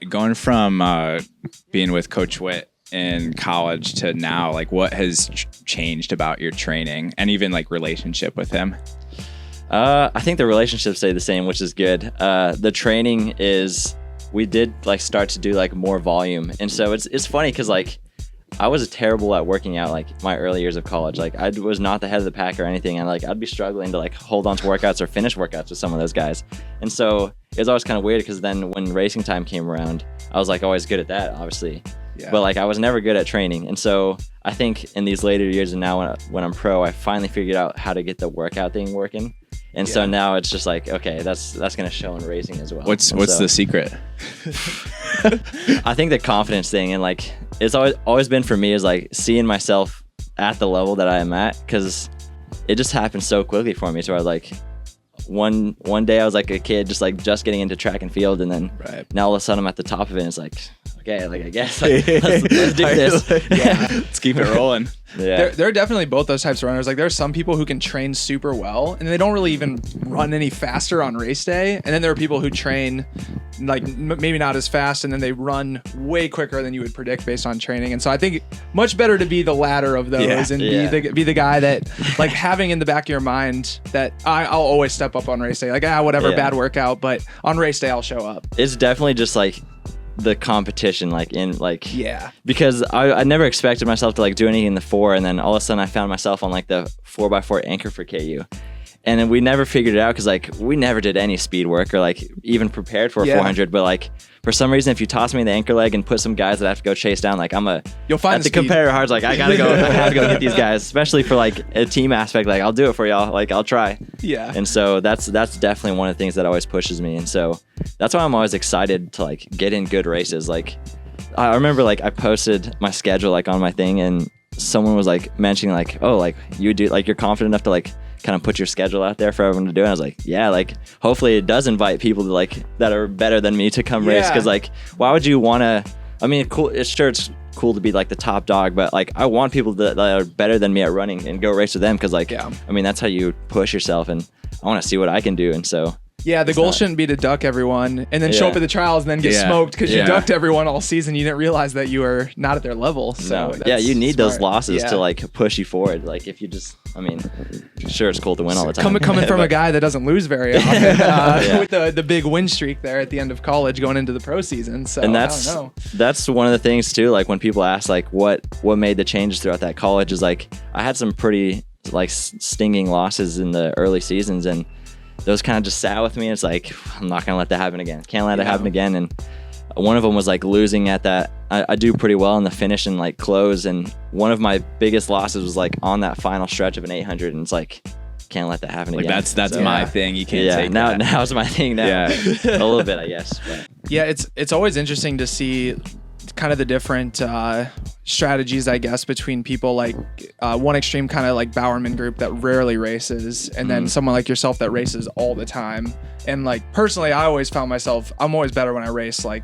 Going from being with Coach Witt in college to now, like what has changed about your training and even like relationship with him? I think the relationships stay the same, which is good. The training we did like start to do like more volume. And so it's funny because like I was terrible at working out like my early years of college. Like I was not the head of the pack or anything. And like I'd be struggling to like hold on to workouts or finish workouts with some of those guys. And so it was always kind of weird because then when racing time came around, I was like always good at that, obviously. Yeah. But like I was never good at training. And so I think in these later years and now when I'm pro, I finally figured out how to get the workout thing working. And so now it's just like, okay, that's going to show in racing as well. What's the secret? I think the confidence thing, and like it's always been for me is like seeing myself at the level that I am at, because it just happened so quickly for me. So I was like, one day I was like a kid just getting into track and field, and then now all of a sudden I'm at the top of it, and it's like, okay, like I guess like, let's do this. Let's keep it rolling. Yeah. There are definitely both those types of runners. Like there are some people who can train super well and they don't really even run any faster on race day. And then there are people who train like maybe not as fast and then they run way quicker than you would predict based on training. And so I think much better to be the latter of those and be the guy that like having in the back of your mind that I'll always step up on race day. Like whatever, bad workout, but on race day I'll show up. It's definitely just like the competition, because I never expected myself to like do anything in the 4, and then all of a sudden I found myself on like the 4x4 anchor for KU, and then we never figured it out because like we never did any speed work or like even prepared for a 400, but like for some reason if you toss me the anchor leg and put some guys that I have to go chase down, like you'll find the competitor heart's like I have to go get these guys, especially for like a team aspect. Like I'll do it for y'all, like I'll try. And so that's definitely one of the things that always pushes me, and so that's why I'm always excited to like get in good races. Like I remember like I posted my schedule like on my thing, and someone was like mentioning like, oh, like you do, like you're confident enough to like kind of put your schedule out there for everyone to do. And I was like, yeah, like hopefully it does invite people to like that are better than me to come race, because like why would you want to, I mean, it's cool to be like the top dog, but like I want people that are better than me at running and go race with them, because like I mean that's how you push yourself, and I want to see what I can do. And so the goal shouldn't be to duck everyone and then show up at the trials and then get smoked because you ducked everyone all season. You didn't realize that you were not at their level. So you need those losses to like push you forward. Like if you just, I mean, sure, it's cool to win all the time. Coming from a guy that doesn't lose very often with the big win streak there at the end of college going into the pro season. So and I don't know. That's one of the things too. Like when people ask like what made the changes throughout that college, is like I had some pretty like stinging losses in the early seasons, and those kind of just sat with me. It's like, I'm not going to let that happen again. Can't let it happen again. And one of them was like losing at that. I do pretty well in the finish and like close. And one of my biggest losses was like on that final stretch of an 800. And it's like, can't let that happen again. That's my thing. You can't take that. Now it's my thing now. A little bit, I guess. But. Yeah, it's always interesting to see kind of the different strategies, I guess, between people like one extreme kind of like Bowerman group that rarely races, and then someone like yourself that races all the time. And like personally, I always found myself, I'm always better when I race like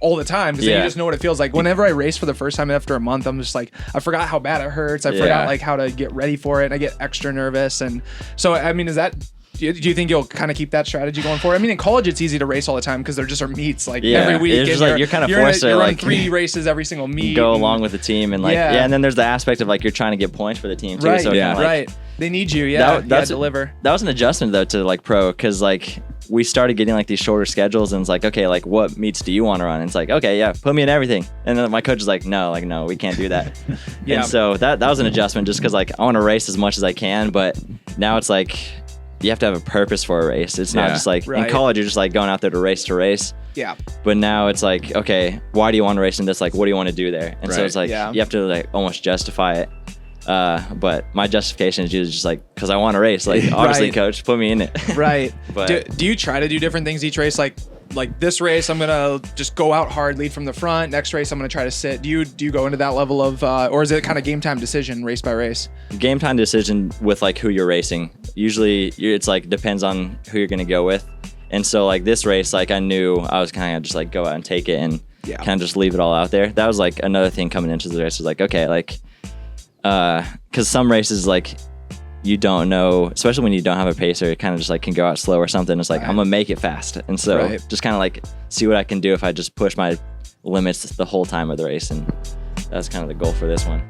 all the time, because then you just know what it feels like. Whenever I race for the first time after a month, I'm just like, I forgot how bad it hurts. I forgot like how to get ready for it, and I get extra nervous. And so I mean, do you think you'll kind of keep that strategy going forward? I mean, in college, it's easy to race all the time because there just are meets like every week. It's just like you're kind of forced to like 3 races every single meet. Go along with the team, and like and then there's the aspect of like you're trying to get points for the team too. Right, so right. They need you. Deliver. That was an adjustment though to like pro, because like we started getting like these shorter schedules, and it's like, okay, like what meets do you want to run? And it's like, okay, put me in everything. And then my coach is like, no, we can't do that. And so that was an adjustment, just because like I want to race as much as I can, but now it's like you have to have a purpose for a race. It's not just like in college you're just like going out there to race. Yeah. But now it's like, okay, why do you want to race in this? Like, what do you want to do there? And so it's like you have to like almost justify it. But my justification is usually just like, because I want to race. Like, obviously, coach, put me in it. Right. But do you try to do different things each race? Like this race, I'm gonna just go out hard, lead from the front. Next race, I'm gonna try to sit. Do you go into that level of, or is it kind of game time decision, race by race? Game time decision with like who you're racing. Usually, it's like depends on who you're gonna go with. And so like this race, like I knew I was kind of just like go out and take it and kind of just leave it all out there. That was like another thing coming into the race was like, okay, like, because some races like you don't know, especially when you don't have a pacer, it kind of just like can go out slow or something. It's like, I'm gonna make it fast. And so just kind of like see what I can do if I just push my limits the whole time of the race. And that's kind of the goal for this one.